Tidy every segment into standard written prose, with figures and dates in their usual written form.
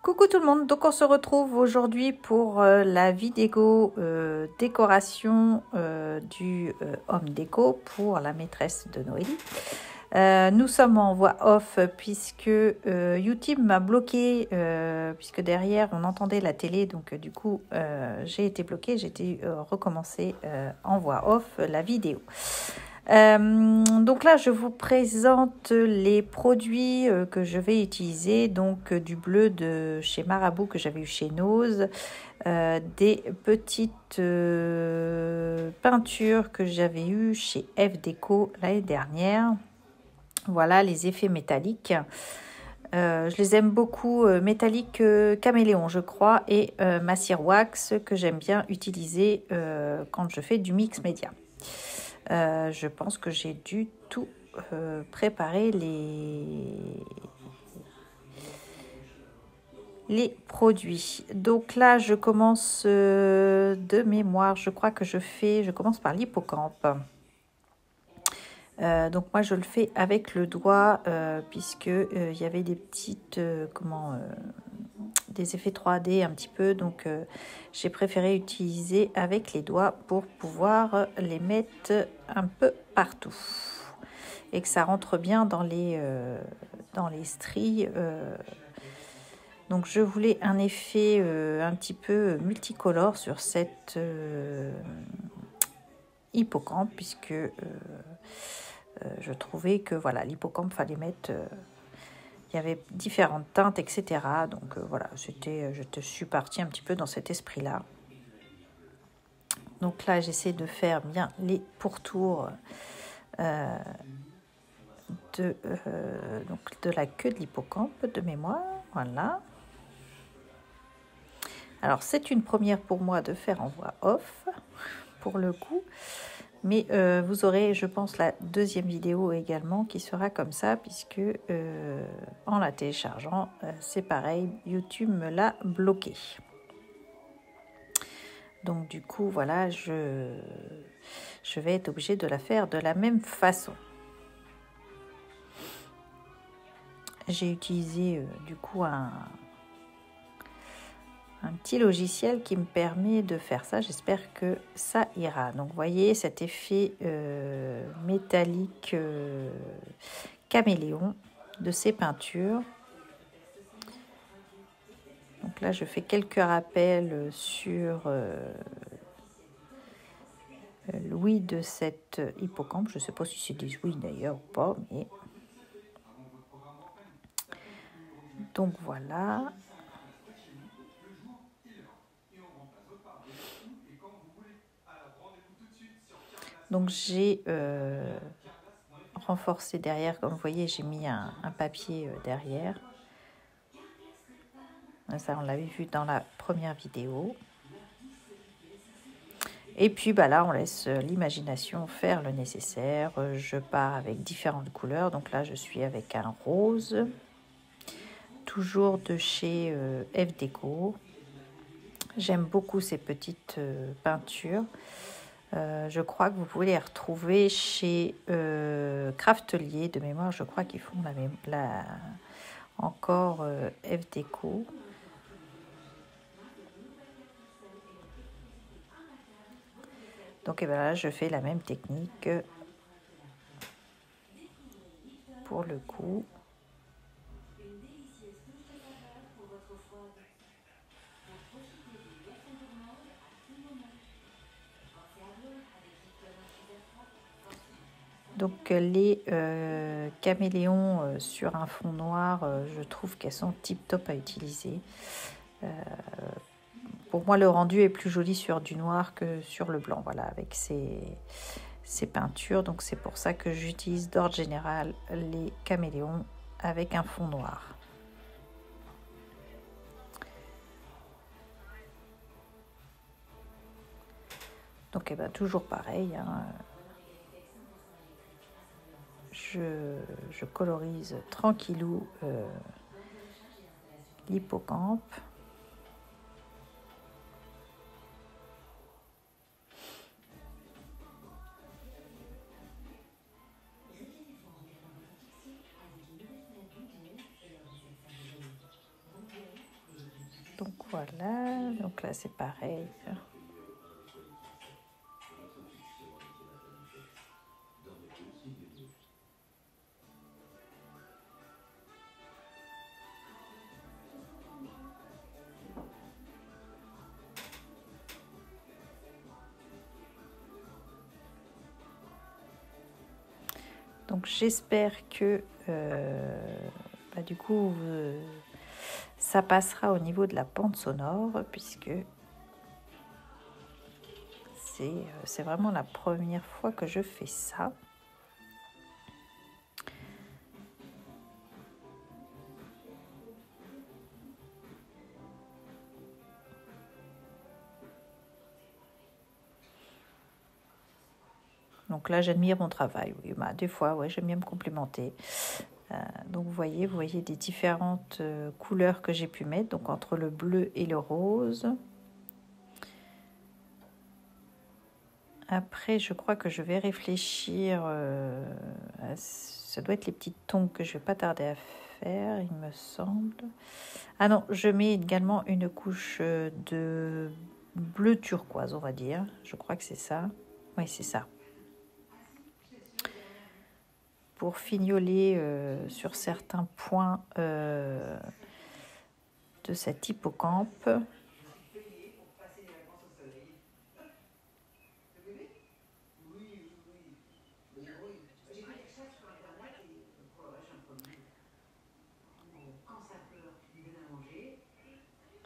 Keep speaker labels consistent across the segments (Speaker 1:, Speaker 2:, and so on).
Speaker 1: Coucou tout le monde, donc on se retrouve aujourd'hui pour la vidéo décoration du home déco pour la maîtresse de Noélie. Nous sommes en voix off puisque YouTube m'a bloqué, puisque derrière on entendait la télé, donc du coup j'ai été bloquée, j'ai été recommencer en voix off la vidéo. Donc là, je vous présente les produits que je vais utiliser. Donc du bleu de chez Marabout que j'avais eu chez Nose, des petites peintures que j'avais eues chez F Déco l'année dernière. Voilà les effets métalliques. Je les aime beaucoup, métallique caméléon je crois, et Massir Wax que j'aime bien utiliser quand je fais du mix média. Je pense que j'ai dû tout préparer les produits. Donc là, je commence de mémoire. Je crois que je commence par l'hippocampe. Donc moi, je le fais avec le doigt puisque il y avait des petites des effets 3D un petit peu, donc j'ai préféré utiliser avec les doigts pour pouvoir les mettre un peu partout et que ça rentre bien dans les stries. Donc je voulais un effet un petit peu multicolore sur cette hippocampe, puisque je trouvais que voilà, l'hippocampe fallait mettre il y avait différentes teintes, etc. Donc voilà, je suis partie un petit peu dans cet esprit-là. Donc là, j'essaie de faire bien les pourtours de la queue de l'hippocampe de mémoire. Voilà. Alors, c'est une première pour moi de faire en voix off, pour le coup. Mais vous aurez, je pense, la deuxième vidéo également qui sera comme ça, puisque en la téléchargeant, c'est pareil, YouTube me l'a bloqué. Donc du coup, voilà, je vais être obligée de la faire de la même façon. J'ai utilisé du coup un petit logiciel qui me permet de faire ça. J'espère que ça ira. Donc vous voyez cet effet métallique caméléon de ces peintures. Donc là, je fais quelques rappels sur l'ouïe de cette hippocampe. Je ne sais pas si c'est des ouïes d'ailleurs ou pas, mais donc voilà. Donc j'ai renforcé derrière, comme vous voyez, j'ai mis un papier derrière. Ça, on l'avait vu dans la première vidéo. Et puis bah là, on laisse l'imagination faire le nécessaire. Je pars avec différentes couleurs. Donc là, je suis avec un rose, toujours de chez F Déco. J'aime beaucoup ces petites peintures. Je crois que vous pouvez les retrouver chez Craftelier de mémoire. Je crois qu'ils font encore F Déco. Donc et ben là, je fais la même technique pour le coup. Donc les caméléons sur un fond noir, je trouve qu'elles sont tip top à utiliser. Pour moi, le rendu est plus joli sur du noir que sur le blanc, voilà, avec ces peintures. Donc c'est pour ça que j'utilise d'ordre général les caméléons avec un fond noir. Donc toujours pareil, hein. Je colorise tranquillou l'hippocampe. Donc voilà, donc là c'est pareil. Donc j'espère que du coup ça passera au niveau de la pente sonore, puisque c'est vraiment la première fois que je fais ça. Donc là, j'admire mon travail. Oui, des fois, ouais, j'aime bien me complimenter. Donc vous voyez des différentes couleurs que j'ai pu mettre, donc entre le bleu et le rose. Après, je crois que je vais réfléchir. Ça doit être les petits tons que je ne vais pas tarder à faire, il me semble. Ah non, je mets également une couche de bleu turquoise, on va dire. Je crois que c'est ça. Oui, c'est ça. Pour fignoler sur certains points de cet hippocampe.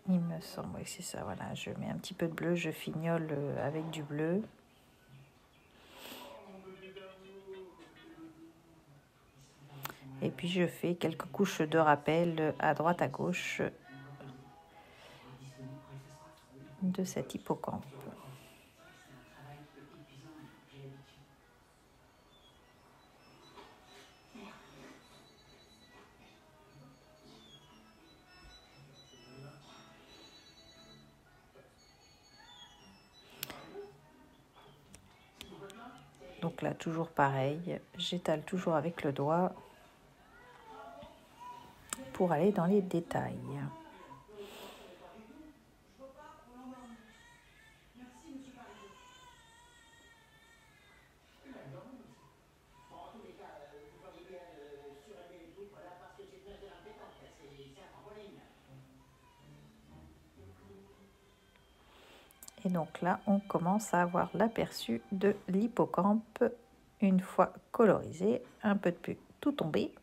Speaker 1: Il me semble, oui, c'est ça. Voilà, je mets un petit peu de bleu, je fignole avec du bleu. Et puis je fais quelques couches de rappel à droite à gauche de cet hippocampe. Donc là, toujours pareil, j'étale toujours avec le doigt pour aller dans les détails. Et donc là, on commence à avoir l'aperçu de l'hippocampe une fois colorisé, un peu de pu tout tomber.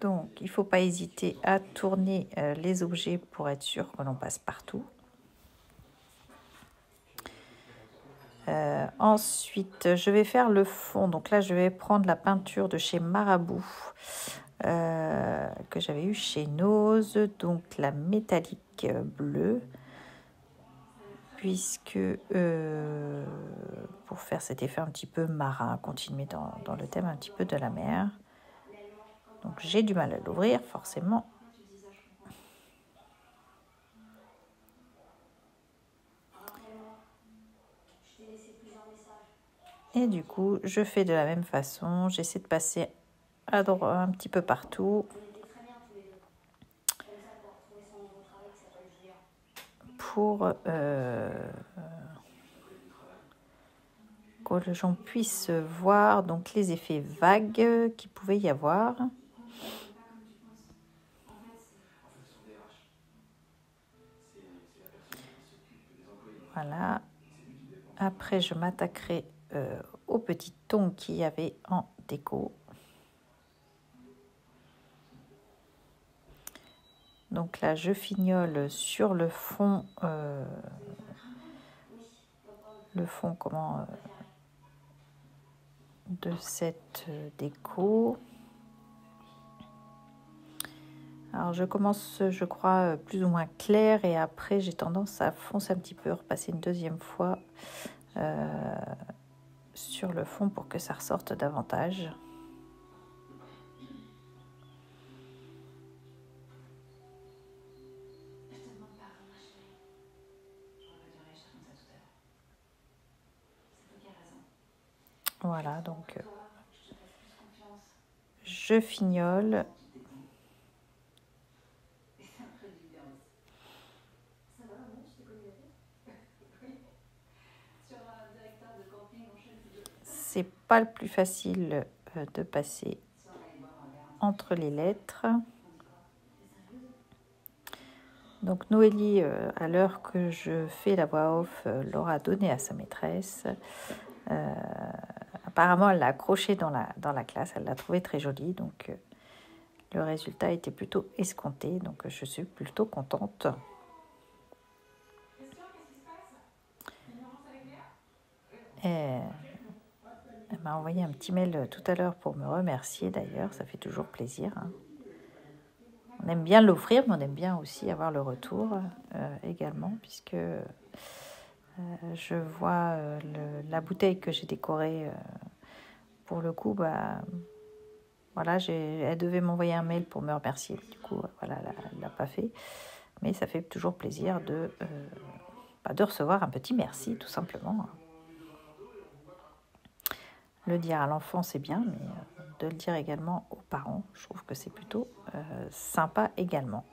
Speaker 1: Donc, il ne faut pas hésiter à tourner les objets pour être sûr que l'on passe partout. Ensuite, je vais faire le fond. Donc là, je vais prendre la peinture de chez Marabout que j'avais eu chez Nose, donc la métallique bleue, puisque pour faire cet effet un petit peu marin, continuer dans le thème un petit peu de la mer. Donc j'ai du mal à l'ouvrir, forcément. Et du coup, je fais de la même façon. J'essaie de passer à droite un petit peu partout pour que les gens puissent voir donc les effets vagues qu'il pouvait y avoir. Voilà. Après, je m'attaquerai aux petits tons qu'il y avait en déco. Donc là, je fignole sur le fond, de cette déco. Alors je commence, je crois, plus ou moins clair, et après j'ai tendance à foncer un petit peu, repasser une deuxième fois sur le fond pour que ça ressorte davantage. Voilà, donc je fignole. C'est pas le plus facile de passer entre les lettres. Donc Noélie, à l'heure que je fais la voix off, l'aura donné à sa maîtresse. Apparemment, elle l'a accrochée dans la classe, elle l'a trouvée très jolie, donc le résultat était plutôt escompté, donc je suis plutôt contente. Et elle m'a envoyé un petit mail tout à l'heure pour me remercier d'ailleurs, ça fait toujours plaisir. Hein. On aime bien l'offrir, mais on aime bien aussi avoir le retour également, puisque je vois la bouteille que j'ai décorée. Pour le coup, voilà, elle devait m'envoyer un mail pour me remercier. Du coup, voilà, elle ne l'a pas fait. Mais ça fait toujours plaisir de recevoir un petit merci, tout simplement. Le dire à l'enfant, c'est bien, mais de le dire également aux parents, je trouve que c'est plutôt sympa également.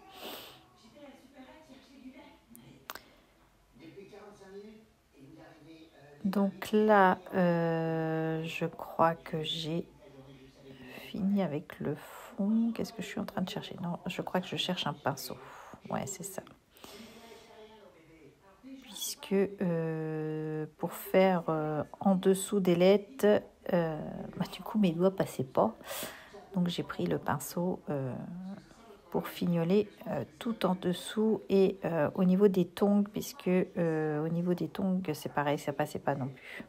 Speaker 1: Donc là, je crois que j'ai fini avec le fond. Qu'est-ce que je suis en train de chercher? Non, je crois que je cherche un pinceau. Ouais, c'est ça. Puisque pour faire en dessous des lettres, du coup mes doigts passaient pas. Donc j'ai pris le pinceau pour fignoler tout en dessous et au niveau des tongs, puisque au niveau des tongs c'est pareil, ça passait pas non plus.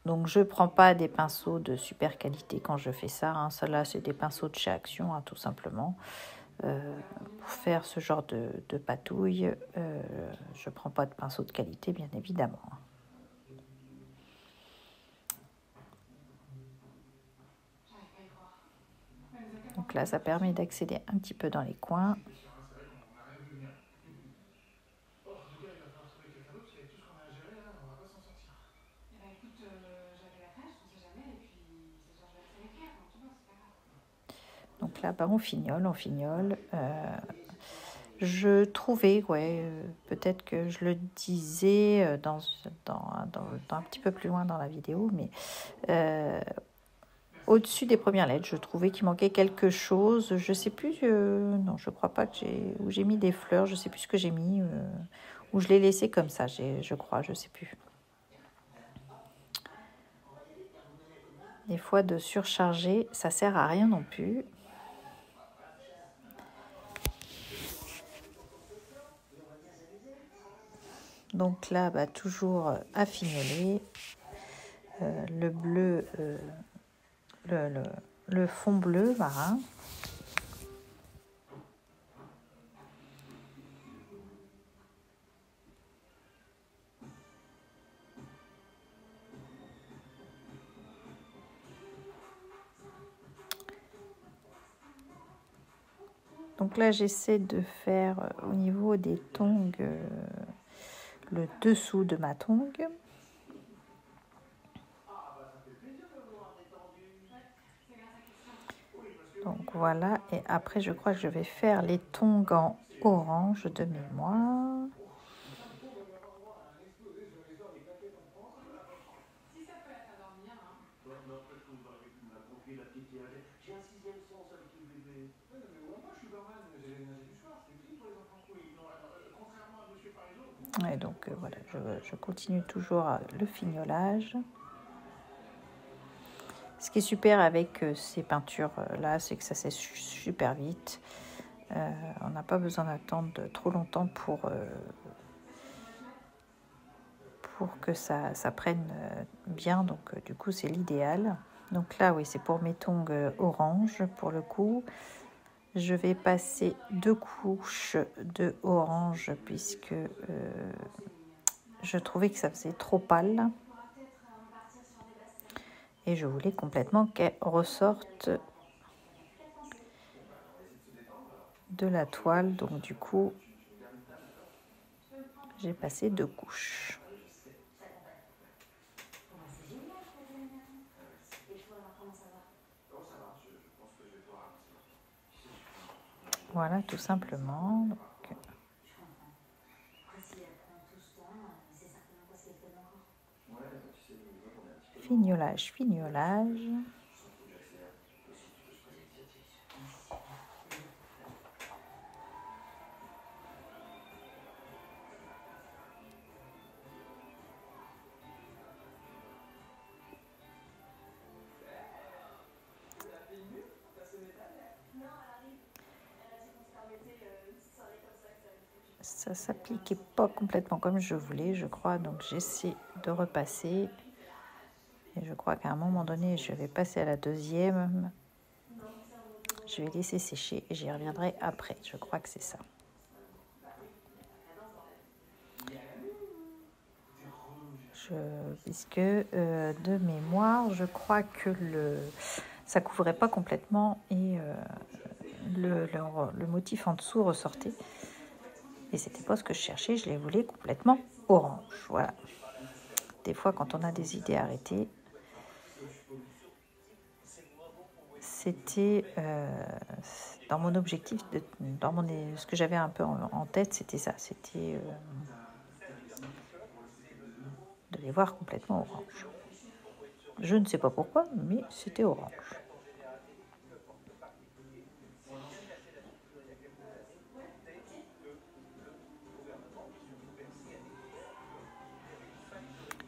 Speaker 1: Donc je prends pas des pinceaux de super qualité quand je fais ça. Hein. Ceux-là c'est des pinceaux de chez Action, hein, tout simplement. Pour faire ce genre de patouille, je prends pas de pinceau de qualité, bien évidemment. Donc là, ça permet d'accéder un petit peu dans les coins. Donc là, on fignole. Je trouvais, peut-être que je le disais dans un petit peu plus loin dans la vidéo, mais au-dessus des premières lettres, je trouvais qu'il manquait quelque chose. Je sais plus, non, je crois pas que j'ai mis des fleurs, je sais plus ce que j'ai mis, ou je l'ai laissé comme ça, je crois, je sais plus. Des fois, de surcharger, ça sert à rien non plus. Donc là, toujours à fignoler. Le bleu, le fond bleu marin. Donc là, j'essaie de faire au niveau des tongs le dessous de ma tongue. Donc voilà, et après je crois que je vais faire les tongs en orange de mémoire. Et donc voilà, je continue toujours le fignolage. Ce qui est super avec ces peintures-là, c'est que ça sèche super vite. On n'a pas besoin d'attendre trop longtemps pour que ça prenne bien. Donc du coup, c'est l'idéal. Donc là, oui, c'est pour mes tongs orange pour le coup. Je vais passer 2 couches de orange puisque je trouvais que ça faisait trop pâle. Et je voulais complètement qu'elle ressorte de la toile. Donc du coup, j'ai passé 2 couches. Voilà, tout simplement. Donc, fignolage, fignolage. Ça s'appliquait pas complètement comme je voulais, je crois, donc j'essaie de repasser. Et je crois qu'à un moment donné, je vais passer à la deuxième. Je vais laisser sécher et j'y reviendrai après. Je crois que c'est ça. Puisque de mémoire, je crois que ça couvrait pas complètement et le motif en dessous ressortait. Et c'était pas ce que je cherchais, je les voulais complètement orange. Voilà. Des fois, quand on a des idées arrêtées, c'était dans mon objectif, ce que j'avais un peu en tête, c'était ça. C'était de les voir complètement orange. Je ne sais pas pourquoi, mais c'était orange.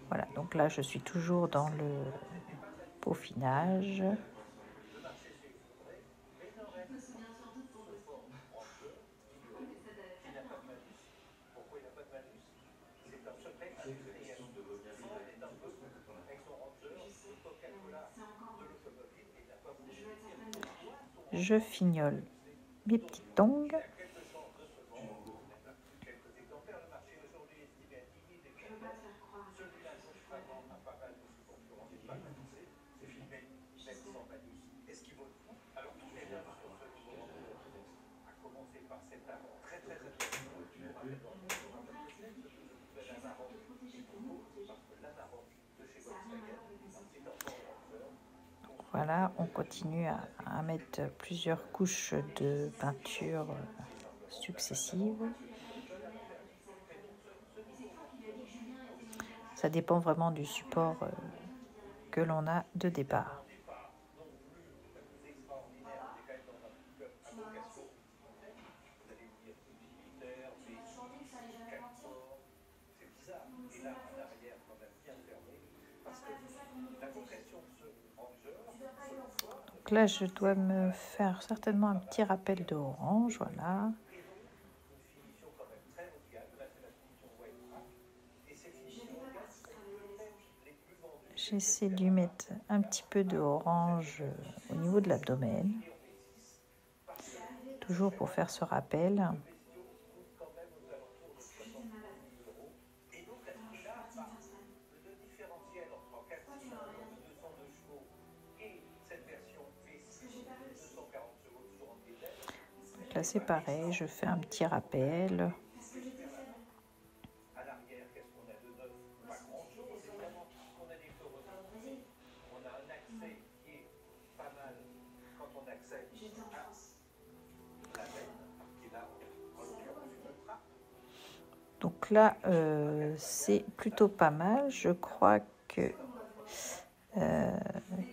Speaker 1: Voilà, donc là, je suis toujours dans le peaufinage. Je fignole mes petites tongs. Voilà, on continue à mettre plusieurs couches de peinture successives. Ça dépend vraiment du support que l'on a de départ. Donc là, je dois me faire certainement un petit rappel de orange, voilà. J'essaie de lui mettre un petit peu de orange au niveau de l'abdomen, toujours pour faire ce rappel. Donc là, c'est pareil, je fais un petit rappel. Donc là, c'est plutôt pas mal. Je crois que...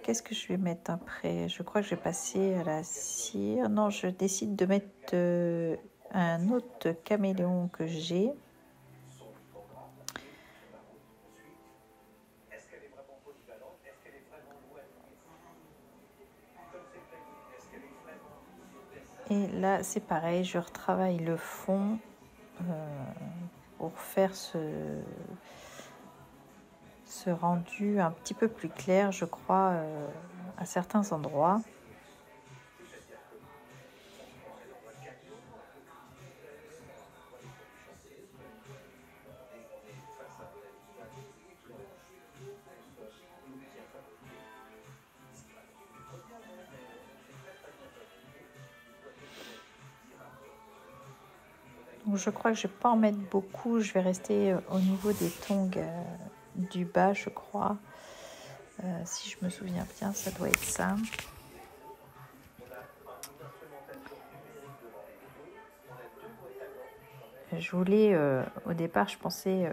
Speaker 1: qu'est-ce que je vais mettre après? Je crois que je vais passer à la cire. Non, je décide de mettre un autre caméléon que j'ai. Et là, c'est pareil, je retravaille le fond pour faire ce rendu un petit peu plus clair, je crois, à certains endroits. Donc, je crois que je ne vais pas en mettre beaucoup, je vais rester au niveau des tongs du bas, je crois. Si je me souviens bien, ça doit être ça. Je voulais, au départ, je pensais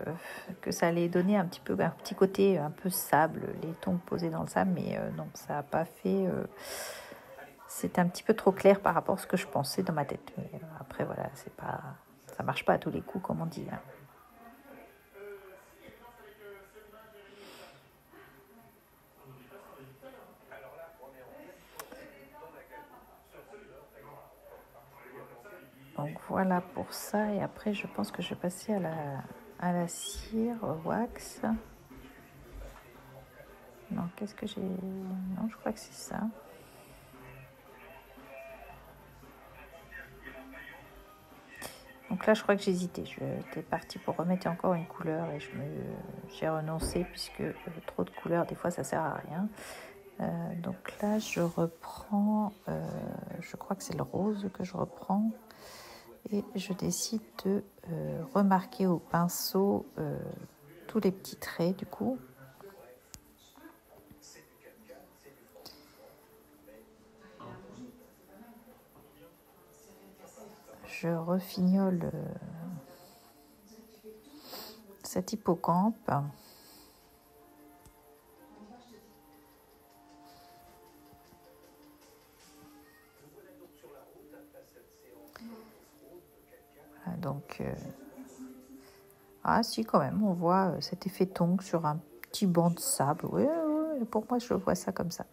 Speaker 1: que ça allait donner un petit côté un peu sable, les tons posés dans le sable, mais non, ça n'a pas fait. C'était un petit peu trop clair par rapport à ce que je pensais dans ma tête. Mais après, voilà, c'est pas, ça marche pas à tous les coups, comme on dit. Hein. Donc voilà pour ça. Et après, je pense que je vais passer à la cire wax. Non, qu'est-ce que j'ai... Non, je crois que c'est ça. Donc là, je crois que j'hésitais. J'étais partie pour remettre encore une couleur et j'ai renoncé puisque trop de couleurs, des fois, ça sert à rien. Donc là, je reprends, je crois que c'est le rose que je reprends. Et je décide de remarquer au pinceau tous les petits traits du coup. Je refignole cet hippocampe. Voilà, donc, ah si quand même, on voit cet effet tongue sur un petit banc de sable. Oui, pour moi, je vois ça comme ça.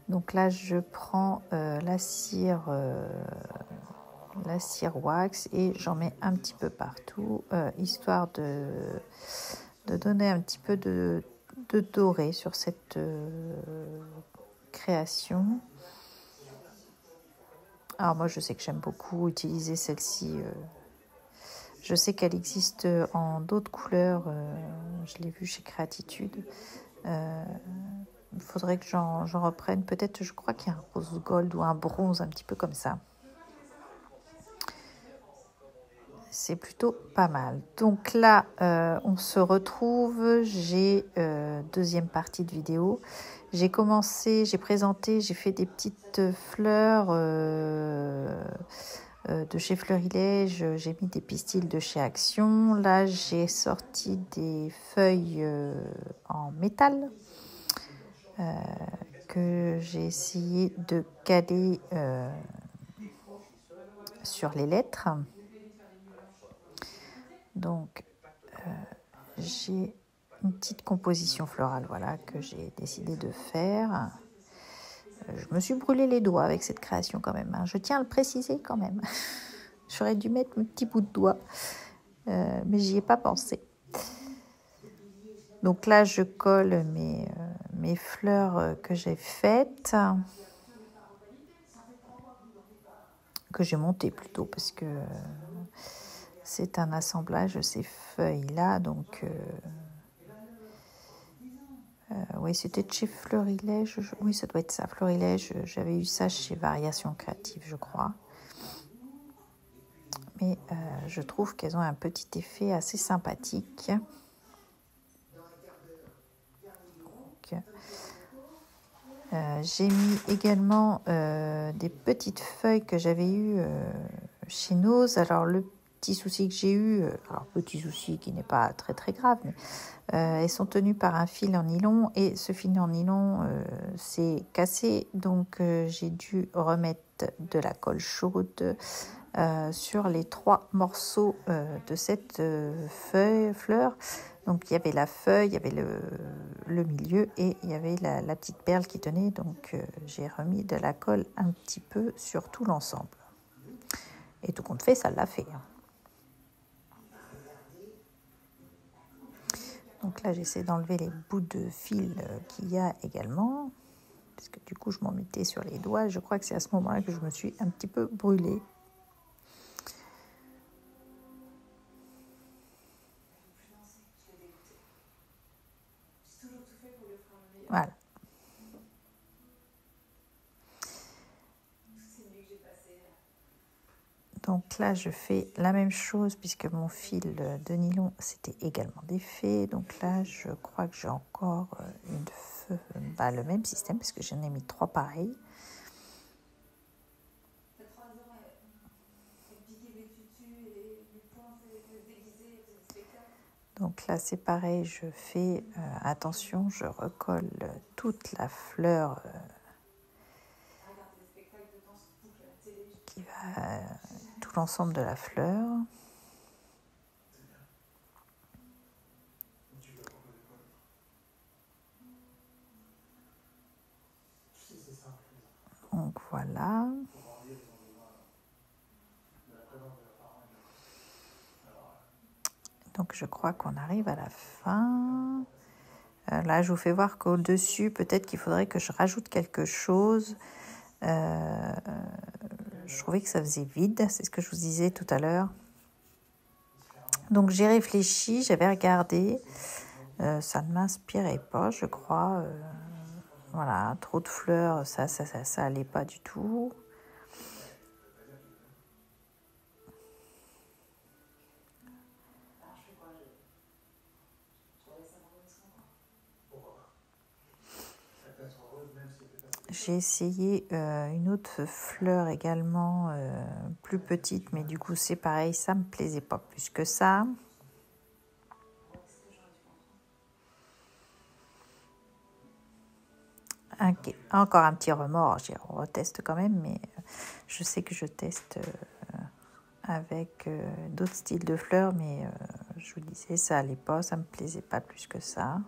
Speaker 1: Donc là, je prends la cire wax et j'en mets un petit peu partout, histoire de donner un petit peu de doré sur cette création. Alors moi, je sais que j'aime beaucoup utiliser celle-ci. Je sais qu'elle existe en d'autres couleurs. Je l'ai vue chez Créatitude. Il faudrait que j'en reprenne. Peut-être, je crois qu'il y a un rose gold ou un bronze, un petit peu comme ça. C'est plutôt pas mal. Donc là, on se retrouve. J'ai deuxième partie de vidéo. J'ai commencé, j'ai présenté, j'ai fait des petites fleurs de chez Fleurilège. J'ai mis des pistils de chez Action. Là, j'ai sorti des feuilles en métal que j'ai essayé de caler sur les lettres. Donc, j'ai une petite composition florale, voilà, que j'ai décidé de faire. Je me suis brûlé les doigts avec cette création quand même. Hein. Je tiens à le préciser quand même. J'aurais dû mettre mes petits bouts de doigts, mais j'y ai pas pensé. Donc là, je colle mes fleurs que j'ai faites, que j'ai montées plutôt, parce que c'est un assemblage de ces feuilles-là, donc... oui, c'était de chez Fleurilège. Oui, ça doit être ça, Fleurilège. J'avais eu ça chez Variations Créatives, je crois. Mais je trouve qu'elles ont un petit effet assez sympathique. Donc, j'ai mis également des petites feuilles que j'avais eues chez Nose. Alors, le petit souci que j'ai eu, alors petit souci qui n'est pas très très grave, mais elles sont tenues par un fil en nylon et ce fil en nylon s'est cassé, donc j'ai dû remettre de la colle chaude sur les 3 morceaux de cette fleur. Donc il y avait la feuille, il y avait le milieu et il y avait la petite perle qui tenait, donc j'ai remis de la colle un petit peu sur tout l'ensemble. Et tout compte fait, ça l'a fait. Donc là, j'essaie d'enlever les bouts de fil qu'il y a également, parce que du coup, je m'en mettais sur les doigts. Je crois que c'est à ce moment-là que je me suis un petit peu brûlée. Voilà. Donc là, je fais la même chose puisque mon fil de nylon s'était également défait. Donc là, je crois que j'ai encore le même système parce que j'en ai mis 3 pareils. Donc là, c'est pareil, je fais attention, je recolle toute la fleur qui va, tout l'ensemble de la fleur. Donc voilà. Donc je crois qu'on arrive à la fin. Là, je vous fais voir qu'au-dessus, peut-être qu'il faudrait que je rajoute quelque chose. Je trouvais que ça faisait vide, c'est ce que je vous disais tout à l'heure. Donc j'ai réfléchi, j'avais regardé. Ça ne m'inspirait pas, je crois. Voilà, trop de fleurs, ça allait pas du tout. J'ai essayé une autre fleur également, plus petite, mais du coup c'est pareil, ça me plaisait pas plus que ça. Encore un petit remords, j'y reteste quand même, mais je sais que je teste avec d'autres styles de fleurs, mais je vous disais, ça allait pas, ça me plaisait pas plus que ça.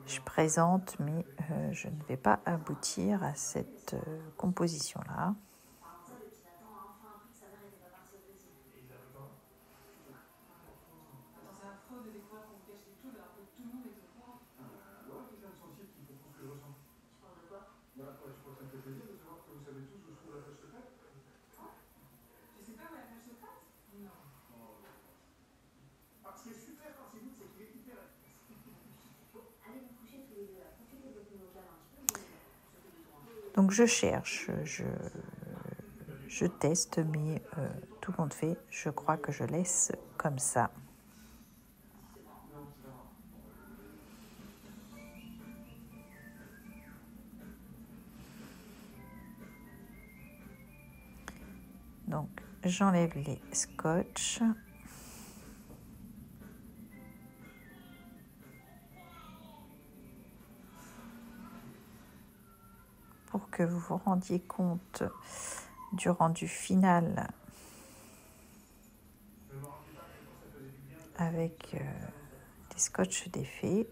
Speaker 1: Je présente, mais je ne vais pas aboutir à cette composition-là. Donc je cherche, je teste, mais tout compte fait, je crois que je laisse comme ça. Donc j'enlève les scotch. Pour que vous vous rendiez compte du rendu final avec des scotch défaits.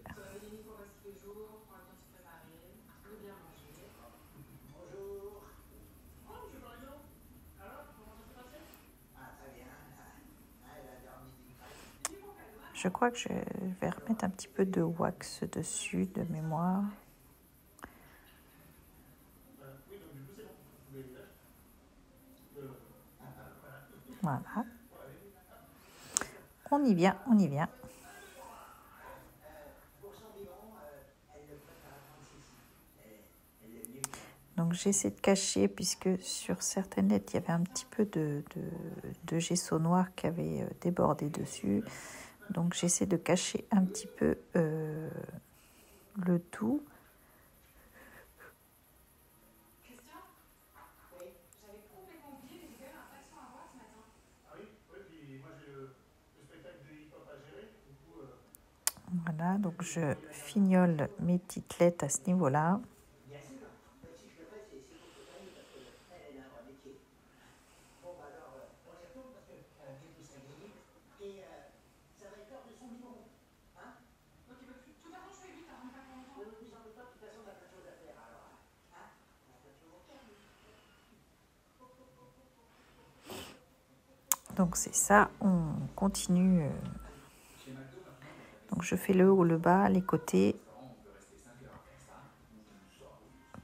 Speaker 1: Je crois que je vais remettre un petit peu de wax dessus de mémoire. Voilà. On y vient, on y vient. Donc j'essaie de cacher, puisque sur certaines lettres, il y avait un petit peu de gesso noir qui avait débordé dessus. Donc j'essaie de cacher un petit peu le tout. Voilà, donc je fignole mes petites lettres à ce niveau-là. Donc c'est ça, on continue. Donc je fais le haut, le bas, les côtés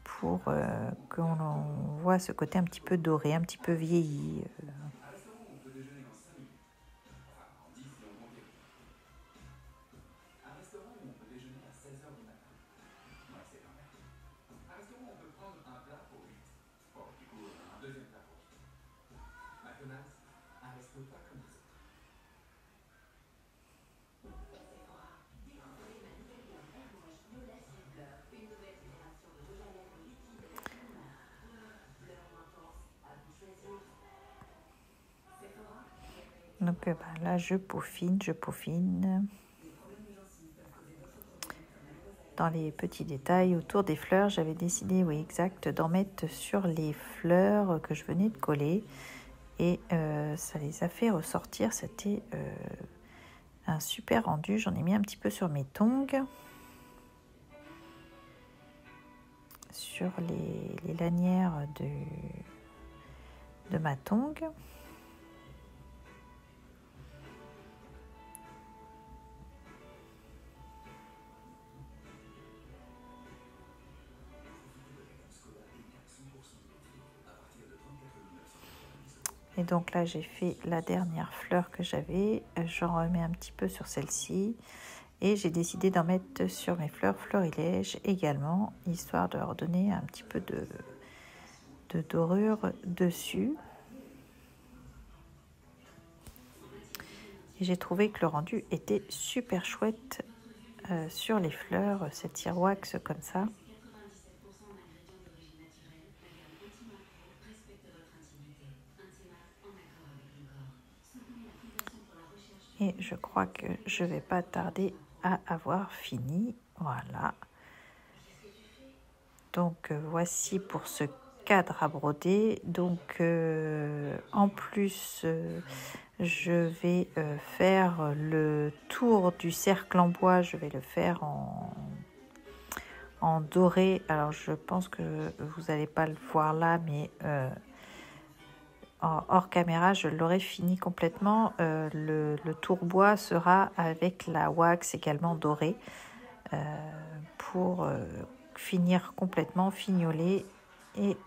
Speaker 1: pour qu'on voit ce côté un petit peu doré, un petit peu vieilli. Donc là, je peaufine. Dans les petits détails autour des fleurs, j'avais décidé, oui, exact, d'en mettre sur les fleurs que je venais de coller. Et ça les a fait ressortir. C'était un super rendu. J'en ai mis un petit peu sur mes tongs. Sur les lanières de ma tongue. Et donc là, j'ai fait la dernière fleur que j'avais. J'en remets un petit peu sur celle-ci. Et j'ai décidé d'en mettre sur mes fleurs florilèges également, histoire de leur donner un petit peu de dorure dessus. Et j'ai trouvé que le rendu était super chouette sur les fleurs, cette earwax comme ça. Et je crois que je ne vais pas tarder à avoir fini. Voilà. Donc voici pour ce cadre à broder. Donc en plus, je vais faire le tour du cercle en bois. Je vais le faire en doré. Alors je pense que vous n'allez pas le voir là, mais hors caméra, je l'aurai fini complètement. Le tour bois sera avec la wax également dorée pour finir complètement, fignoler et